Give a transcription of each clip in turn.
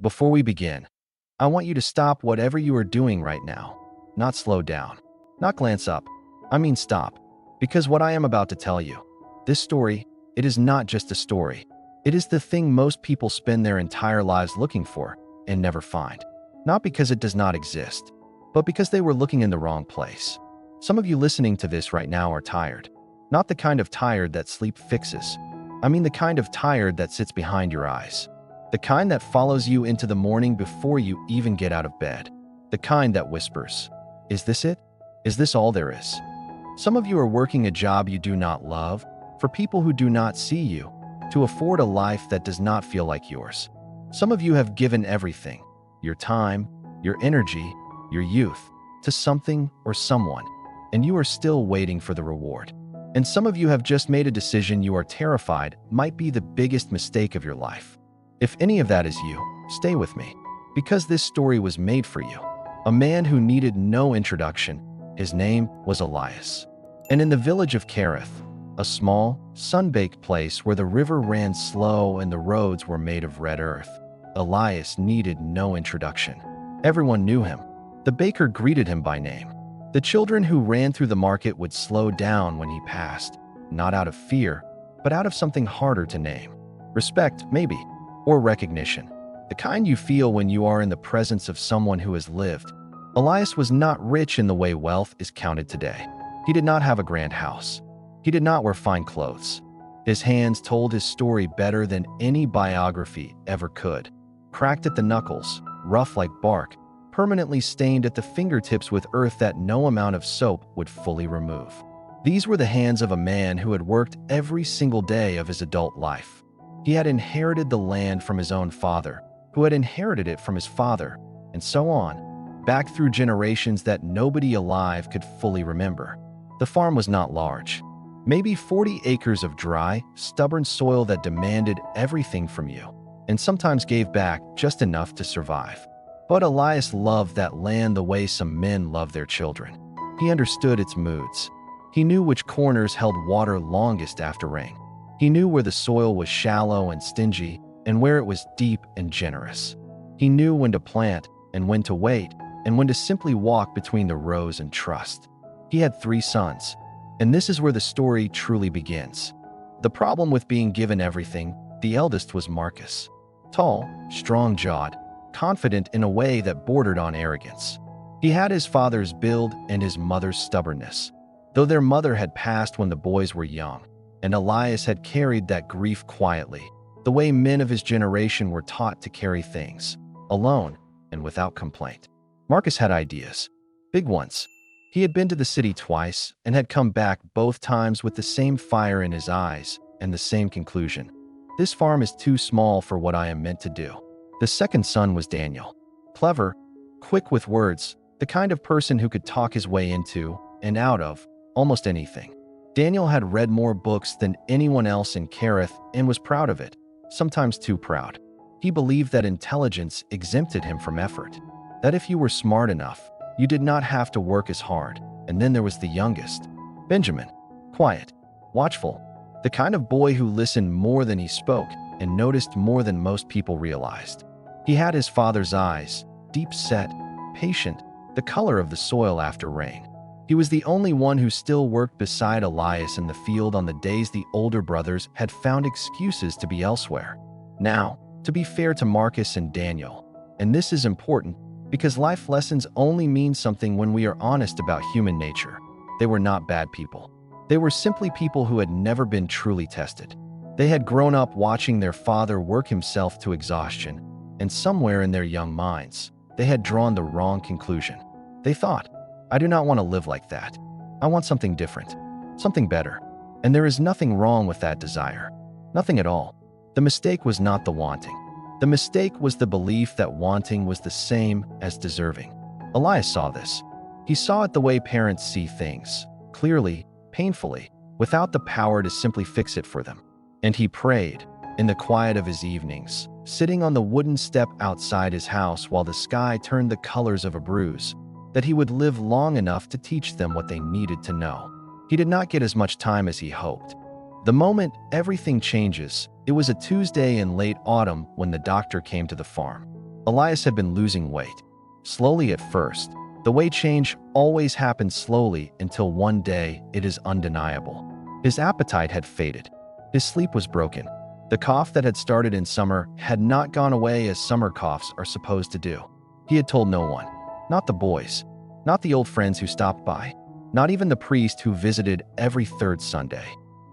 Before we begin, I want you to stop whatever you are doing right now. Not slow down, not glance up. I mean stop. Because what I am about to tell you, this story, it is not just a story. It is the thing most people spend their entire lives looking for and never find. Not because it does not exist, but because they were looking in the wrong place. Some of you listening to this right now are tired. Not the kind of tired that sleep fixes. I mean the kind of tired that sits behind your eyes. The kind that follows you into the morning before you even get out of bed. The kind that whispers, "Is this it? Is this all there is?" Some of you are working a job you do not love, for people who do not see you, to afford a life that does not feel like yours. Some of you have given everything, your time, your energy, your youth, to something or someone, and you are still waiting for the reward. And some of you have just made a decision you are terrified might be the biggest mistake of your life. If any of that is you, stay with me, because this story was made for you. A man who needed no introduction. His name was Elias. And in the village of Kerith, a small, sun-baked place where the river ran slow and the roads were made of red earth, Elias needed no introduction. Everyone knew him. The baker greeted him by name. The children who ran through the market would slow down when he passed, not out of fear, but out of something harder to name. Respect, maybe, or recognition. The kind you feel when you are in the presence of someone who has lived. Elias was not rich in the way wealth is counted today. He did not have a grand house. He did not wear fine clothes. His hands told his story better than any biography ever could. Cracked at the knuckles, rough like bark, permanently stained at the fingertips with earth that no amount of soap would fully remove. These were the hands of a man who had worked every single day of his adult life. He had inherited the land from his own father, who had inherited it from his father, and so on, back through generations that nobody alive could fully remember. The farm was not large. Maybe 40 acres of dry, stubborn soil that demanded everything from you, and sometimes gave back just enough to survive. But Elias loved that land the way some men love their children. He understood its moods. He knew which corners held water longest after rain. He knew where the soil was shallow and stingy, and where it was deep and generous. He knew when to plant, and when to wait, and when to simply walk between the rows and trust. He had 3 sons, and this is where the story truly begins. The problem with being given everything, the eldest was Marcus. Tall, strong-jawed, confident in a way that bordered on arrogance. He had his father's build and his mother's stubbornness, though their mother had passed when the boys were young, and Elias had carried that grief quietly, the way men of his generation were taught to carry things, alone and without complaint. Marcus had ideas, big ones. He had been to the city twice and had come back both times with the same fire in his eyes and the same conclusion. This farm is too small for what I am meant to do. The second son was Daniel. Clever, quick with words, the kind of person who could talk his way into and out of almost anything. Daniel had read more books than anyone else in Kerith and was proud of it, sometimes too proud. He believed that intelligence exempted him from effort, that if you were smart enough, you did not have to work as hard. And then there was the youngest, Benjamin, quiet, watchful, the kind of boy who listened more than he spoke and noticed more than most people realized. He had his father's eyes, deep-set, patient, the color of the soil after rain. He was the only one who still worked beside Elias in the field on the days the older brothers had found excuses to be elsewhere. Now, to be fair to Marcus and Daniel, and this is important because life lessons only mean something when we are honest about human nature, they were not bad people. They were simply people who had never been truly tested. They had grown up watching their father work himself to exhaustion, and somewhere in their young minds, they had drawn the wrong conclusion. They thought, I do not want to live like that. I want something different, something better. And there is nothing wrong with that desire. Nothing at all. The mistake was not the wanting. The mistake was the belief that wanting was the same as deserving. Elias saw this. He saw it the way parents see things, clearly, painfully, without the power to simply fix it for them. And he prayed, in the quiet of his evenings, sitting on the wooden step outside his house while the sky turned the colors of a bruise, that he would live long enough to teach them what they needed to know. He did not get as much time as he hoped. The moment everything changes, it was a Tuesday in late autumn when the doctor came to the farm. Elias had been losing weight. Slowly at first. The weight change always happens slowly until one day it is undeniable. His appetite had faded. His sleep was broken. The cough that had started in summer had not gone away as summer coughs are supposed to do. He had told no one. Not the boys. Not the old friends who stopped by. Not even the priest who visited every third Sunday.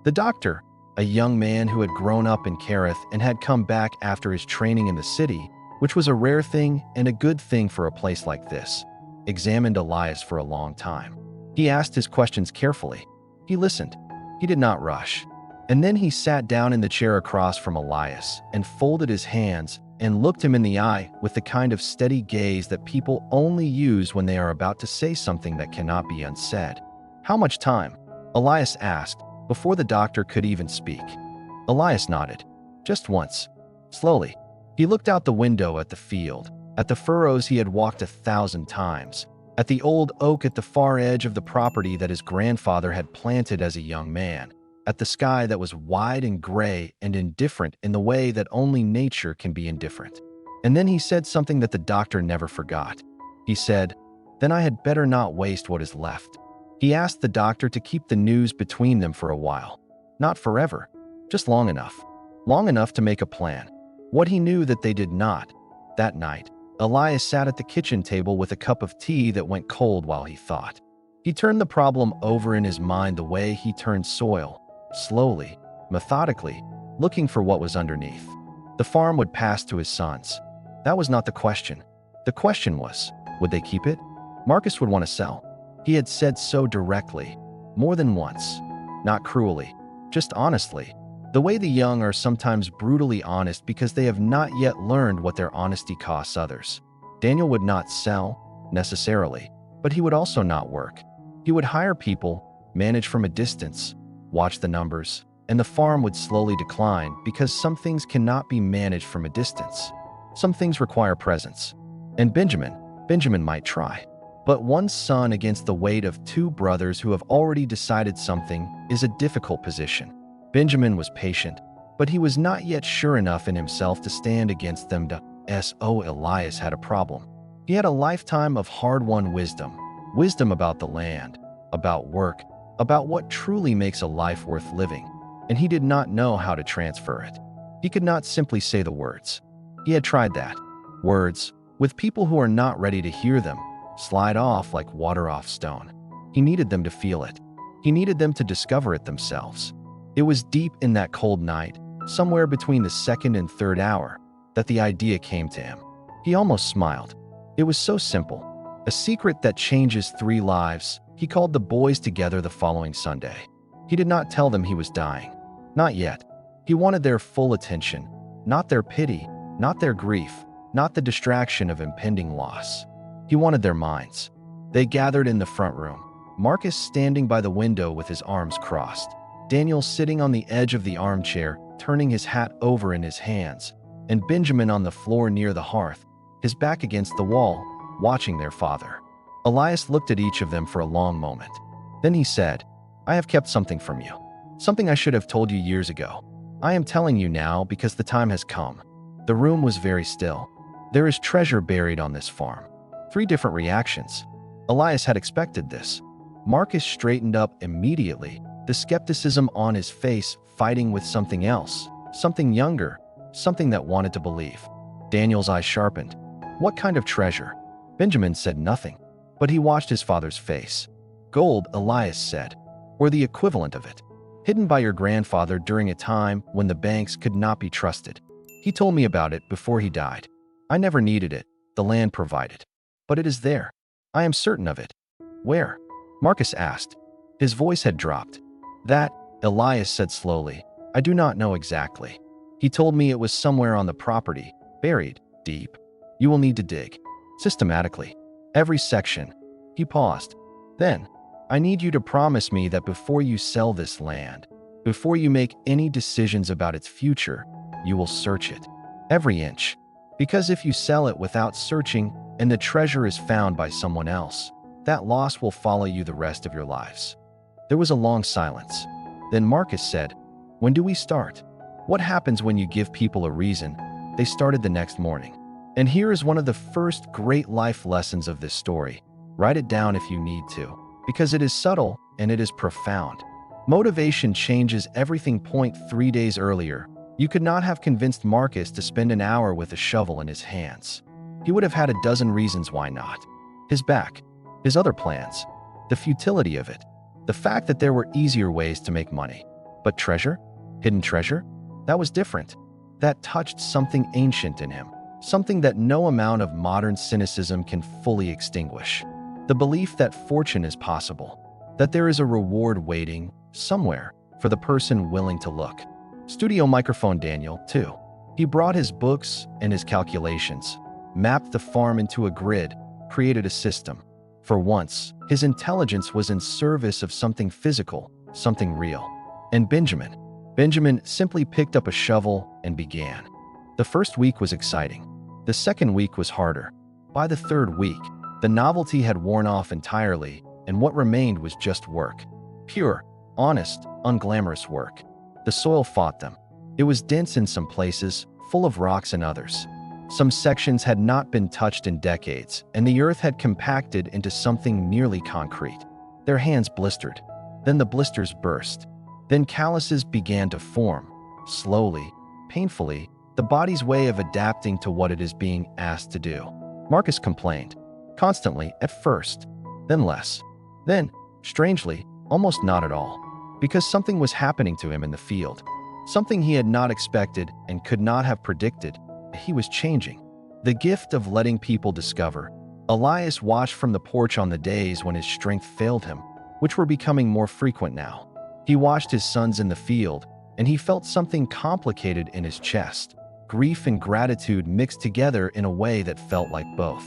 The doctor, a young man who had grown up in Kerith and had come back after his training in the city, which was a rare thing and a good thing for a place like this, examined Elias for a long time. He asked his questions carefully. He listened. He did not rush. And then he sat down in the chair across from Elias and folded his hands and looked him in the eye with the kind of steady gaze that people only use when they are about to say something that cannot be unsaid. "How much time?" Elias asked, before the doctor could even speak. Elias nodded. "Just once." Slowly, he looked out the window at the field, at the furrows he had walked 1,000 times, at the old oak at the far edge of the property that his grandfather had planted as a young man, at the sky that was wide and gray and indifferent in the way that only nature can be indifferent. And then he said something that the doctor never forgot. He said, "Then I had better not waste what is left." He asked the doctor to keep the news between them for a while. Not forever, just long enough. Long enough to make a plan. What he knew that they did not. That night, Elias sat at the kitchen table with a cup of tea that went cold while he thought. He turned the problem over in his mind the way he turned soil, slowly, methodically, looking for what was underneath. The farm would pass to his sons. That was not the question. The question was, would they keep it? Marcus would want to sell. He had said so directly, more than once. Not cruelly, just honestly. The way the young are sometimes brutally honest because they have not yet learned what their honesty costs others. Daniel would not sell, necessarily, but he would also not work. He would hire people, manage from a distance, watch the numbers, and the farm would slowly decline because some things cannot be managed from a distance. Some things require presence. And Benjamin might try. But one son against the weight of two brothers who have already decided something is a difficult position. Benjamin was patient, but he was not yet sure enough in himself to stand against them. Elias had a problem. He had a lifetime of hard-won wisdom. Wisdom about the land, about work, about what truly makes a life worth living, and he did not know how to transfer it. He could not simply say the words. He had tried that. Words, with people who are not ready to hear them, slide off like water off stone. He needed them to feel it. He needed them to discover it themselves. It was deep in that cold night, somewhere between the second and third hour, that the idea came to him. He almost smiled. It was so simple. A secret that changes 3 lives. He called the boys together the following Sunday. He did not tell them he was dying. Not yet. He wanted their full attention, not their pity, not their grief, not the distraction of impending loss. He wanted their minds. They gathered in the front room, Marcus standing by the window with his arms crossed, Daniel sitting on the edge of the armchair, turning his hat over in his hands, and Benjamin on the floor near the hearth, his back against the wall, watching their father. Elias looked at each of them for a long moment. Then he said, "I have kept something from you. Something I should have told you years ago. I am telling you now because the time has come." The room was very still. There is treasure buried on this farm. 3 different reactions. Elias had expected this. Marcus straightened up immediately, the skepticism on his face fighting with something else, something younger, something that wanted to believe. Daniel's eyes sharpened. What kind of treasure? Benjamin said nothing, but he watched his father's face. Gold, Elias said, or the equivalent of it, hidden by your grandfather during a time when the banks could not be trusted. He told me about it before he died. I never needed it, the land provided. But it is there. I am certain of it. Where? Marcus asked. His voice had dropped. That, Elias said slowly, I do not know exactly. He told me it was somewhere on the property, buried, deep. You will need to dig. Systematically. Every section. He paused. Then, I need you to promise me that before you sell this land, before you make any decisions about its future, you will search it. Every inch. Because if you sell it without searching and the treasure is found by someone else, that loss will follow you the rest of your lives. There was a long silence. Then Marcus said, When do we start? What happens when you give people a reason? They started the next morning. And here is one of the first great life lessons of this story. Write it down if you need to, because it is subtle and it is profound. Motivation changes everything. 3 days earlier, you could not have convinced Marcus to spend an hour with a shovel in his hands. He would have had a dozen reasons why not. His back, his other plans, the futility of it, the fact that there were easier ways to make money. But treasure? Hidden treasure? That was different. That touched something ancient in him, something that no amount of modern cynicism can fully extinguish. The belief that fortune is possible, that there is a reward waiting somewhere for the person willing to look. Studio microphone Daniel, too. He brought his books and his calculations, mapped the farm into a grid, created a system. For once, his intelligence was in service of something physical, something real. And Benjamin simply picked up a shovel and began. The first week was exciting. The second week was harder. By the third week, the novelty had worn off entirely, and what remained was just work. Pure, honest, unglamorous work. The soil fought them. It was dense in some places, full of rocks in others. Some sections had not been touched in decades, and the earth had compacted into something nearly concrete. Their hands blistered. Then the blisters burst. Then calluses began to form. Slowly, painfully, the body's way of adapting to what it is being asked to do. Marcus complained. Constantly, at first. Then less. Then, strangely, almost not at all. Because something was happening to him in the field. Something he had not expected and could not have predicted. He was changing. The gift of letting people discover. Elias watched from the porch on the days when his strength failed him, which were becoming more frequent now. He watched his sons in the field, and he felt something complicated in his chest. Grief and gratitude mixed together in a way that felt like both.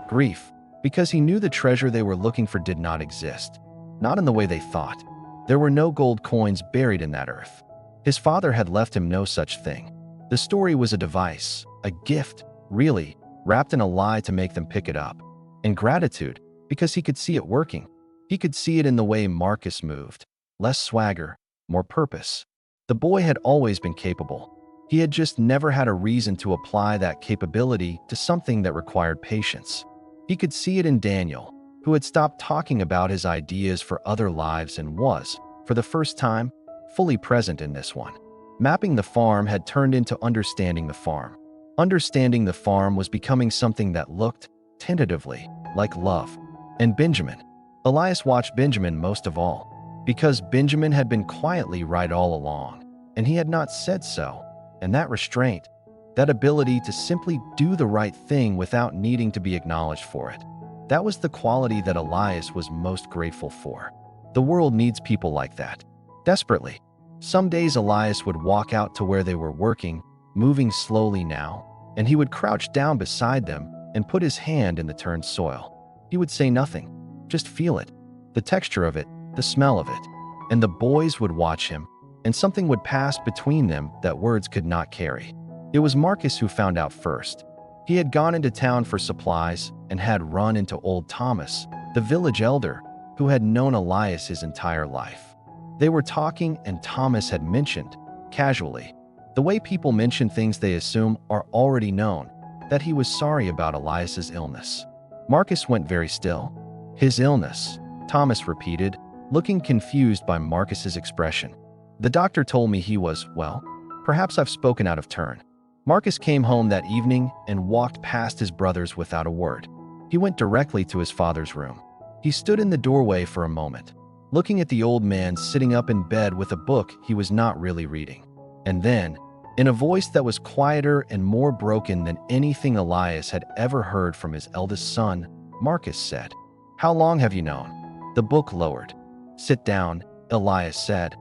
Grief, because he knew the treasure they were looking for did not exist. Not in the way they thought. There were no gold coins buried in that earth. His father had left him no such thing. The story was a device, a gift, really, wrapped in a lie to make them pick it up. And gratitude, because he could see it working. He could see it in the way Marcus moved. Less swagger, more purpose. The boy had always been capable. He had just never had a reason to apply that capability to something that required patience. He could see it in Daniel, who had stopped talking about his ideas for other lives and was, for the first time, fully present in this one. Mapping the farm had turned into understanding the farm. Understanding the farm was becoming something that looked, tentatively, like love. And Benjamin. Elias watched Benjamin most of all, because Benjamin had been quietly right all along, and he had not said so. And that restraint, that ability to simply do the right thing without needing to be acknowledged for it, that was the quality that Elias was most grateful for. The world needs people like that. Desperately. Some days Elias would walk out to where they were working, moving slowly now, and he would crouch down beside them and put his hand in the turned soil. He would say nothing, just feel it, the texture of it, the smell of it. And the boys would watch him, and something would pass between them that words could not carry. It was Marcus who found out first. He had gone into town for supplies and had run into old Thomas, the village elder, who had known Elias his entire life. They were talking, and Thomas had mentioned, casually, the way people mention things they assume are already known, that he was sorry about Elias's illness. Marcus went very still. His illness, Thomas repeated, looking confused by Marcus's expression. The doctor told me he was, well, perhaps I've spoken out of turn. Marcus came home that evening and walked past his brothers without a word. He went directly to his father's room. He stood in the doorway for a moment, looking at the old man sitting up in bed with a book he was not really reading. And then, in a voice that was quieter and more broken than anything Elias had ever heard from his eldest son, Marcus said, "How long have you known?" The book lowered. "Sit down," Elias said.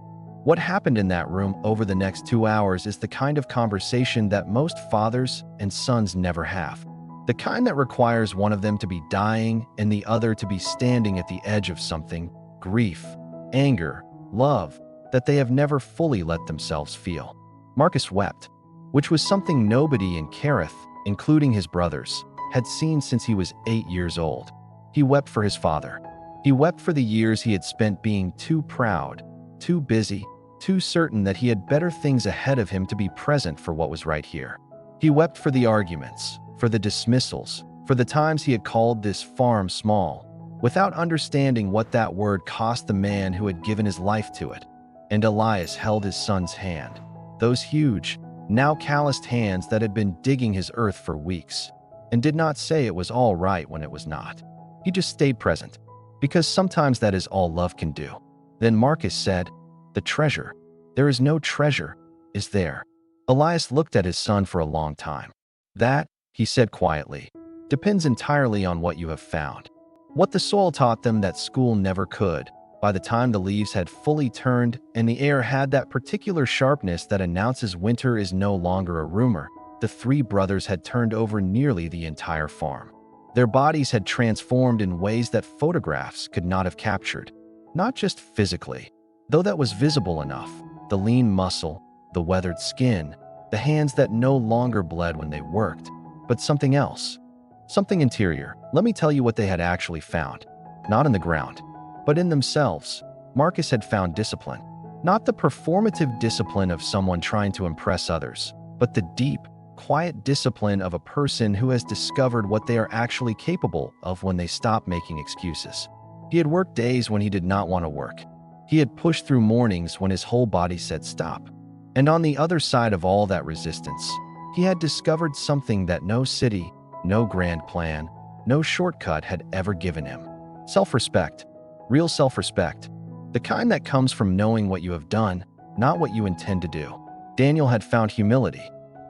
What happened in that room over the next 2 hours is the kind of conversation that most fathers and sons never have. The kind that requires one of them to be dying and the other to be standing at the edge of something, grief, anger, love, that they have never fully let themselves feel. Marcus wept, which was something nobody in Kerith, including his brothers, had seen since he was 8 years old. He wept for his father. He wept for the years he had spent being too proud, too busy, too certain that he had better things ahead of him to be present for what was right here. He wept for the arguments, for the dismissals, for the times he had called this farm small, without understanding what that word cost the man who had given his life to it. And Elias held his son's hand, those huge, now calloused hands that had been digging his earth for weeks, and did not say it was all right when it was not. He just stayed present, because sometimes that is all love can do. Then Marcus said, "The treasure. There is no treasure, is there?" Elias looked at his son for a long time. "That," he said quietly, "depends entirely on what you have found. What the soil taught them that school never could. By the time the leaves had fully turned and the air had that particular sharpness that announces winter is no longer a rumor, the three brothers had turned over nearly the entire farm. Their bodies had transformed in ways that photographs could not have captured. Not just physically, though that was visible enough. The lean muscle, the weathered skin, the hands that no longer bled when they worked, but something else. Something interior. Let me tell you what they had actually found. Not in the ground, but in themselves. Marcus had found discipline. Not the performative discipline of someone trying to impress others, but the deep, quiet discipline of a person who has discovered what they are actually capable of when they stop making excuses. He had worked days when he did not want to work. He had pushed through mornings when his whole body said stop. And on the other side of all that resistance, he had discovered something that no city, no grand plan, no shortcut had ever given him. Self-respect. Real self-respect. The kind that comes from knowing what you have done, not what you intend to do. Daniel had found humility.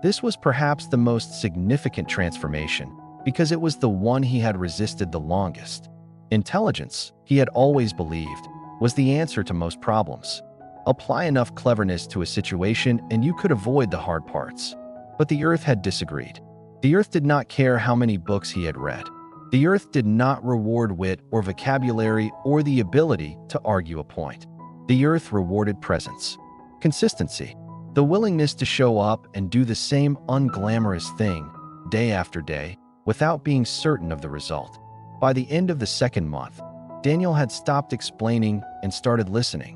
This was perhaps the most significant transformation, because it was the one he had resisted the longest. Intelligence, he had always believed, was the answer to most problems. Apply enough cleverness to a situation and you could avoid the hard parts. But the earth had disagreed. The earth did not care how many books he had read. The earth did not reward wit or vocabulary or the ability to argue a point. The earth rewarded presence, consistency, the willingness to show up and do the same unglamorous thing day after day without being certain of the result. By the end of the second month, Daniel had stopped explaining and started listening.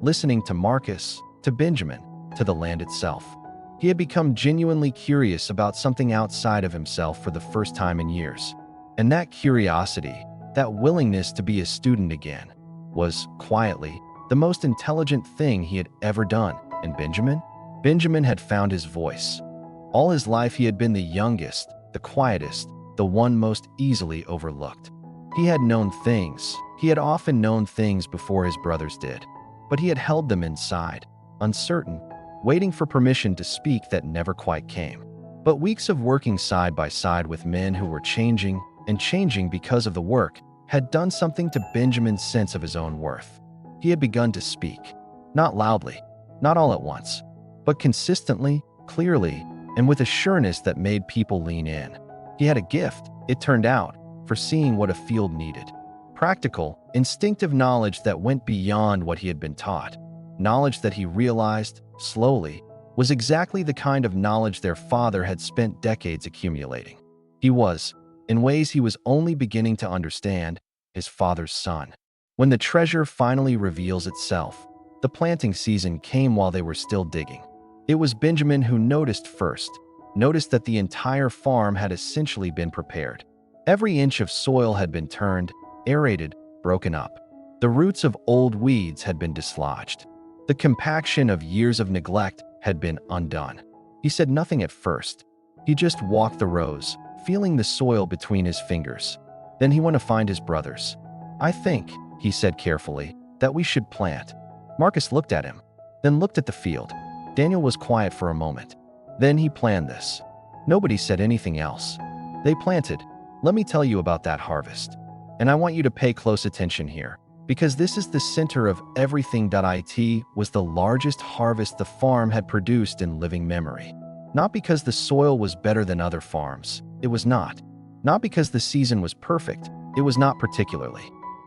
Listening to Marcus, to Benjamin, to the land itself. He had become genuinely curious about something outside of himself for the first time in years. And that curiosity, that willingness to be a student again, was, quietly, the most intelligent thing he had ever done. And Benjamin? Benjamin had found his voice. All his life he had been the youngest, the quietest, the one most easily overlooked. He had known things. He had often known things before his brothers did. But he had held them inside, uncertain, waiting for permission to speak that never quite came. But weeks of working side by side with men who were changing, and changing because of the work, had done something to Benjamin's sense of his own worth. He had begun to speak, not loudly, not all at once, but consistently, clearly, and with a sureness that made people lean in. He had a gift, it turned out, for seeing what a field needed. Practical, instinctive knowledge that went beyond what he had been taught. Knowledge that he realized, slowly, was exactly the kind of knowledge their father had spent decades accumulating. He was, in ways he was only beginning to understand, his father's son. When the treasure finally reveals itself, the planting season came while they were still digging. It was Benjamin who noticed first, noticed that the entire farm had essentially been prepared. Every inch of soil had been turned, aerated, broken up. The roots of old weeds had been dislodged. The compaction of years of neglect had been undone. He said nothing at first. He just walked the rows, feeling the soil between his fingers. Then he went to find his brothers. "I think," he said carefully, "that we should plant." Marcus looked at him, then looked at the field. Daniel was quiet for a moment. Then he planned this. Nobody said anything else. They planted. Let me tell you about that harvest. And I want you to pay close attention here, because this is the center of everything. It was the largest harvest the farm had produced in living memory. Not because the soil was better than other farms, it was not. Not because the season was perfect, it was not particularly.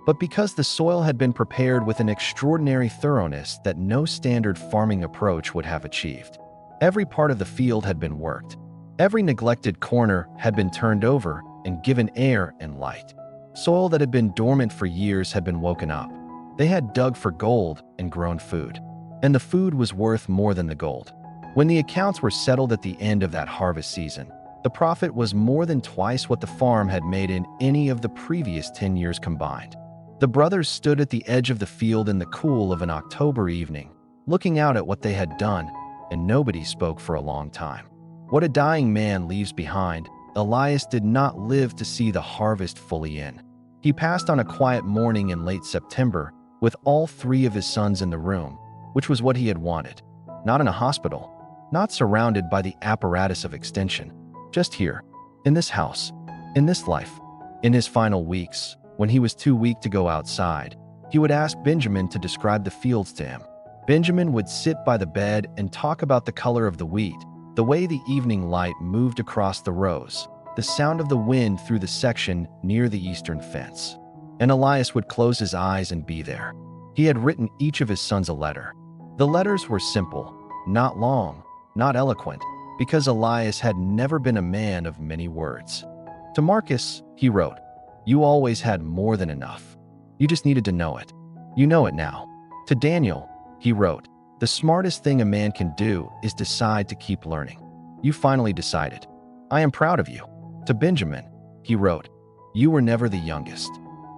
But because the soil had been prepared with an extraordinary thoroughness that no standard farming approach would have achieved. Every part of the field had been worked. Every neglected corner had been turned over and given air and light. Soil that had been dormant for years had been woken up. They had dug for gold and grown food. And the food was worth more than the gold. When the accounts were settled at the end of that harvest season, The profit was more than twice what the farm had made in any of the previous 10 years combined. The brothers stood at the edge of the field in the cool of an October evening, looking out at what they had done, and nobody spoke for a long time. What a dying man leaves behind, Elias did not live to see the harvest fully in. He passed on a quiet morning in late September with all three of his sons in the room, which was what he had wanted. Not in a hospital, not surrounded by the apparatus of extension, just here, in this house, in this life. In his final weeks, when he was too weak to go outside, he would ask Benjamin to describe the fields to him. Benjamin would sit by the bed and talk about the color of the wheat, the way the evening light moved across the rows, the sound of the wind through the section near the eastern fence. And Elias would close his eyes and be there. He had written each of his sons a letter. The letters were simple, not long, not eloquent, because Elias had never been a man of many words. To Marcus, he wrote, "You always had more than enough. You just needed to know it. You know it now." To Daniel, he wrote, "The smartest thing a man can do is decide to keep learning. You finally decided. I am proud of you." To Benjamin, he wrote, "You were never the youngest.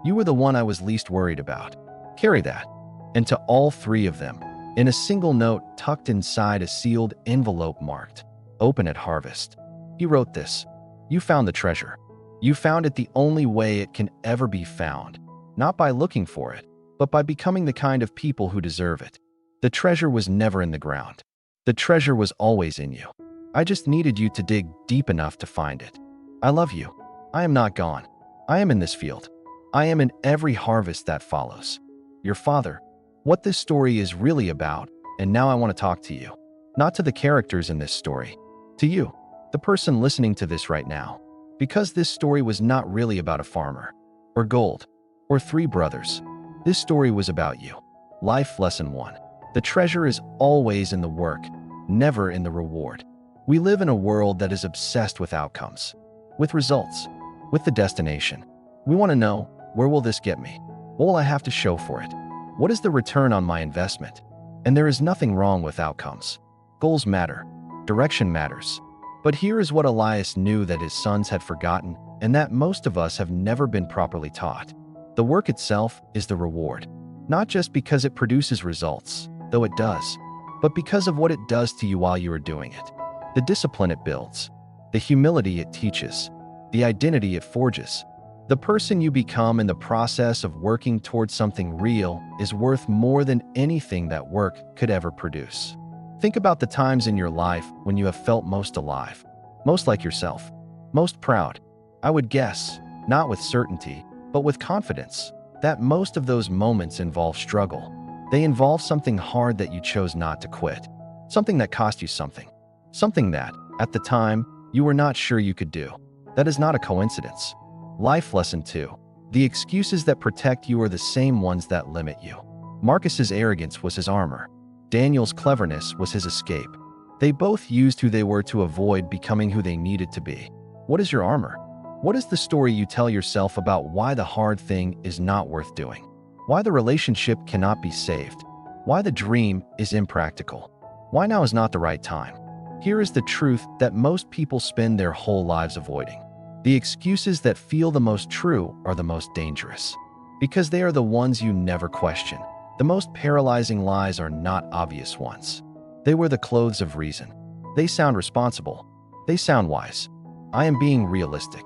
You were the one I was least worried about. Carry that." And to all three of them, in a single note tucked inside a sealed envelope marked, "Open at Harvest," he wrote this: "You found the treasure. You found it the only way it can ever be found, not by looking for it, but by becoming the kind of people who deserve it. The treasure was never in the ground. The treasure was always in you. I just needed you to dig deep enough to find it. I love you. I am not gone. I am in this field. I am in every harvest that follows. Your father." What this story is really about, and now I want to talk to you. Not to the characters in this story. To you, the person listening to this right now. Because this story was not really about a farmer, or gold, or three brothers. This story was about you. Life lesson 1. The treasure is always in the work, never in the reward. We live in a world that is obsessed with outcomes, with results, with the destination. We want to know, where will this get me? What will I have to show for it? What is the return on my investment? And there is nothing wrong with outcomes. Goals matter. Direction matters. But here is what Elias knew that his sons had forgotten, and that most of us have never been properly taught. The work itself is the reward. Not just because it produces results, though it does, but because of what it does to you while you are doing it. The discipline it builds, the humility it teaches, the identity it forges. The person you become in the process of working towards something real is worth more than anything that work could ever produce. Think about the times in your life when you have felt most alive, most like yourself, most proud. I would guess, not with certainty, but with confidence, that most of those moments involve struggle. They involve something hard that you chose not to quit, something that cost you something that, at the time, you were not sure you could do. That is not a coincidence. Life lesson 2. The excuses that protect you are the same ones that limit you. Marcus's arrogance was his armor. Daniel's cleverness was his escape. They both used who they were to avoid becoming who they needed to be. What is your armor? What is the story you tell yourself about why the hard thing is not worth doing? Why the relationship cannot be saved? Why the dream is impractical? Why now is not the right time? Here is the truth that most people spend their whole lives avoiding. The excuses that feel the most true are the most dangerous, because they are the ones you never question. The most paralyzing lies are not obvious ones. They wear the clothes of reason. They sound responsible. They sound wise. I am being realistic.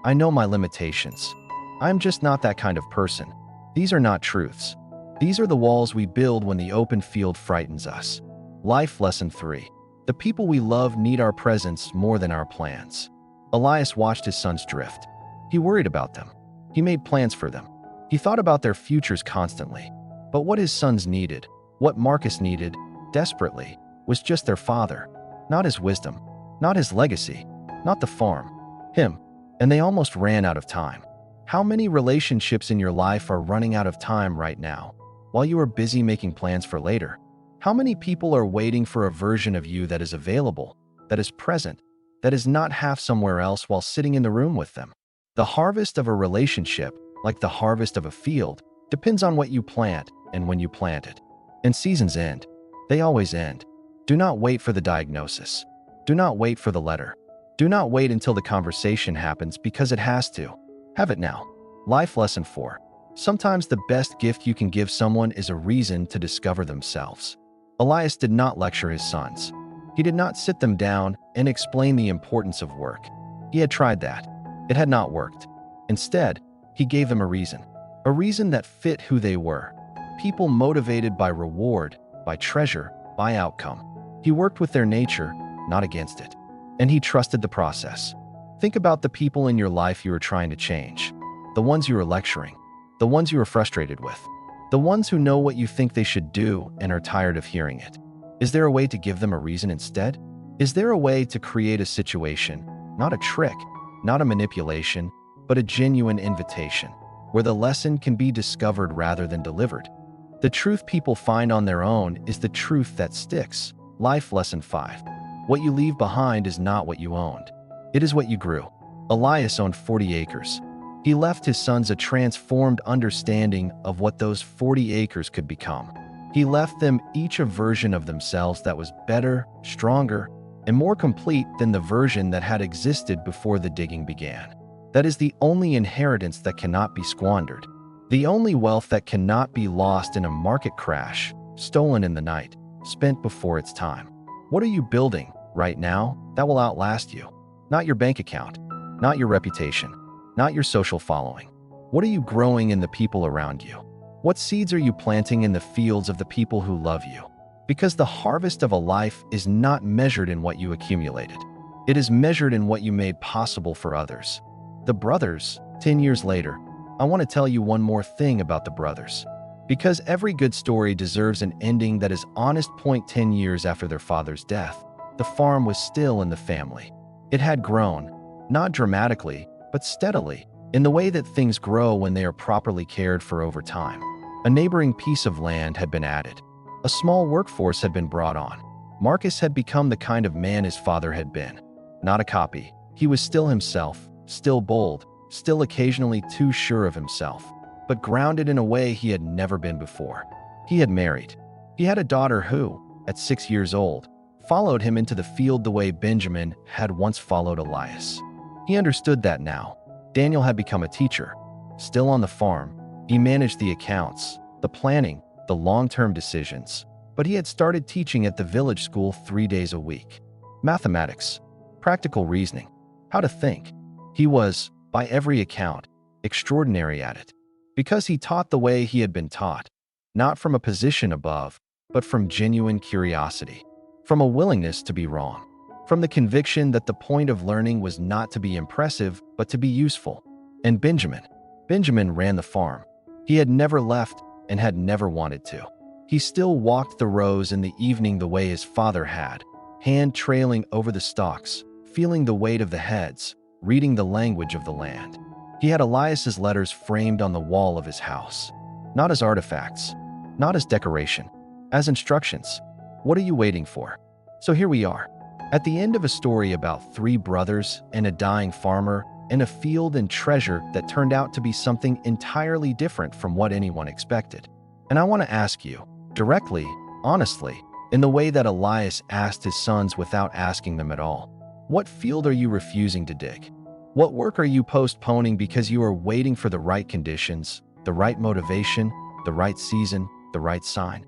I know my limitations. I'm just not that kind of person. These are not truths. These are the walls we build when the open field frightens us. Life lesson 3. The people we love need our presence more than our plans. Elias watched his sons drift. He worried about them. He made plans for them. He thought about their futures constantly. But what his sons needed, what Marcus needed, desperately, was just their father. Not his wisdom, not his legacy, not the farm. Him. And they almost ran out of time. How many relationships in your life are running out of time right now, while you are busy making plans for later? How many people are waiting for a version of you that is available, that is present, that is not half somewhere else while sitting in the room with them? The harvest of a relationship, like the harvest of a field, depends on what you plant and when you plant it. And seasons end. They always end. Do not wait for the diagnosis. Do not wait for the letter. Do not wait until the conversation happens because it has to. Have it now. Life lesson 4. Sometimes the best gift you can give someone is a reason to discover themselves. Elias did not lecture his sons. He did not sit them down and explain the importance of work. He had tried that. It had not worked. Instead, he gave them a reason that fit who they were. People motivated by reward, by treasure, by outcome. He worked with their nature, not against it. And he trusted the process. Think about the people in your life you are trying to change. The ones you are lecturing. The ones you are frustrated with. The ones who know what you think they should do and are tired of hearing it. Is there a way to give them a reason instead? Is there a way to create a situation, not a trick, not a manipulation, but a genuine invitation, where the lesson can be discovered rather than delivered? The truth people find on their own is the truth that sticks. Life lesson 5. What you leave behind is not what you owned. It is what you grew. Elias owned 40 acres. He left his sons a transformed understanding of what those 40 acres could become. He left them each a version of themselves that was better, stronger, and more complete than the version that had existed before the digging began. That is the only inheritance that cannot be squandered. The only wealth that cannot be lost in a market crash, stolen in the night, spent before its time. What are you building right now that will outlast you? Not your bank account, not your reputation, not your social following. What are you growing in the people around you? What seeds are you planting in the fields of the people who love you? Because the harvest of a life is not measured in what you accumulated. It is measured in what you made possible for others. The brothers, 10 years later. I want to tell you one more thing about the brothers. Because every good story deserves an ending that is honest. 10 years after their father's death, the farm was still in the family. It had grown, not dramatically, but steadily, in the way that things grow when they are properly cared for over time. A neighboring piece of land had been added. A small workforce had been brought on. Marcus had become the kind of man his father had been. Not a copy. He was still himself, still bold, still occasionally too sure of himself, but grounded in a way he had never been before. He had married. He had a daughter who, at 6 years old, followed him into the field the way Benjamin had once followed Elias. He understood that now. Daniel had become a teacher. Still on the farm, he managed the accounts, the planning, the long-term decisions, but he had started teaching at the village school 3 days a week. Mathematics, practical reasoning, how to think. He was, by every account, extraordinary at it, because he taught the way he had been taught, not from a position above, but from genuine curiosity, from a willingness to be wrong, from the conviction that the point of learning was not to be impressive, but to be useful. And Benjamin ran the farm. He had never left and had never wanted to. He still walked the rows in the evening the way his father had, hand trailing over the stalks, feeling the weight of the heads, reading the language of the land. He had Elias's letters framed on the wall of his house, not as artifacts, not as decoration, as instructions. What are you waiting for? So here we are, at the end of a story about 3 brothers and a dying farmer and a field and treasure that turned out to be something entirely different from what anyone expected. And I want to ask you, directly, honestly, in the way that Elias asked his sons without asking them at all, what field are you refusing to dig? What work are you postponing because you are waiting for the right conditions, the right motivation, the right season, the right sign?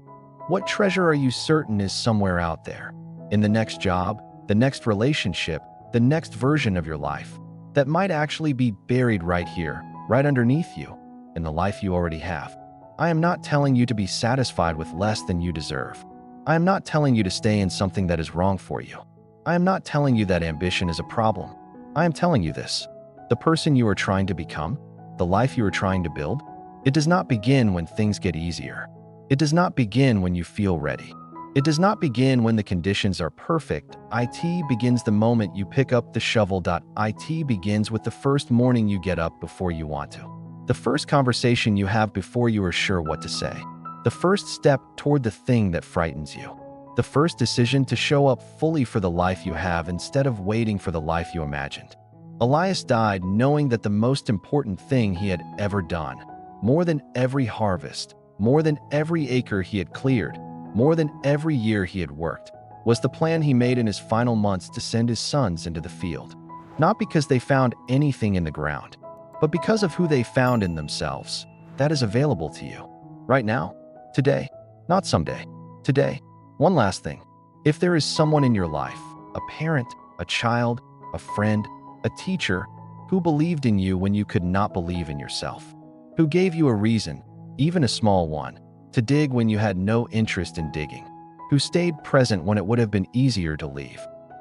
What treasure are you certain is somewhere out there, in the next job, the next relationship, the next version of your life, that might actually be buried right here, right underneath you, in the life you already have? I am not telling you to be satisfied with less than you deserve. I am not telling you to stay in something that is wrong for you. I am not telling you that ambition is a problem. I am telling you this. The person you are trying to become, the life you are trying to build, it does not begin when things get easier. It does not begin when you feel ready. It does not begin when the conditions are perfect. It begins the moment you pick up the shovel. It begins with the first morning you get up before you want to. The first conversation you have before you are sure what to say. The first step toward the thing that frightens you. The first decision to show up fully for the life you have instead of waiting for the life you imagined. Elias died knowing that the most important thing he had ever done, more than every harvest, more than every acre he had cleared, more than every year he had worked, was the plan he made in his final months to send his sons into the field. not because they found anything in the ground, but because of who they found in themselves. That is available to you. Right now, today, not someday. Today. One last thing. If there is someone in your life, a parent, a child, a friend, a teacher, who believed in you when you could not believe in yourself, who gave you a reason, even a small one, to dig when you had no interest in digging, who stayed present when it would have been easier to leave,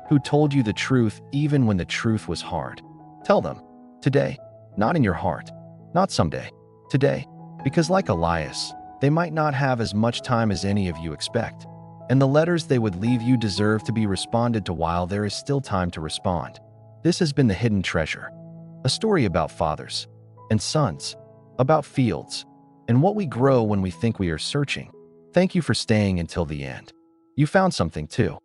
who told you the truth even when the truth was hard, tell them, today, not in your heart, not someday, today, because like Elias, they might not have as much time as any of you expect, and the letters they would leave you deserve to be responded to while there is still time to respond. This has been The Hidden Treasure, a story about fathers and sons, about fields, and what we grow when we think we are searching. Thank you for staying until the end. You found something too.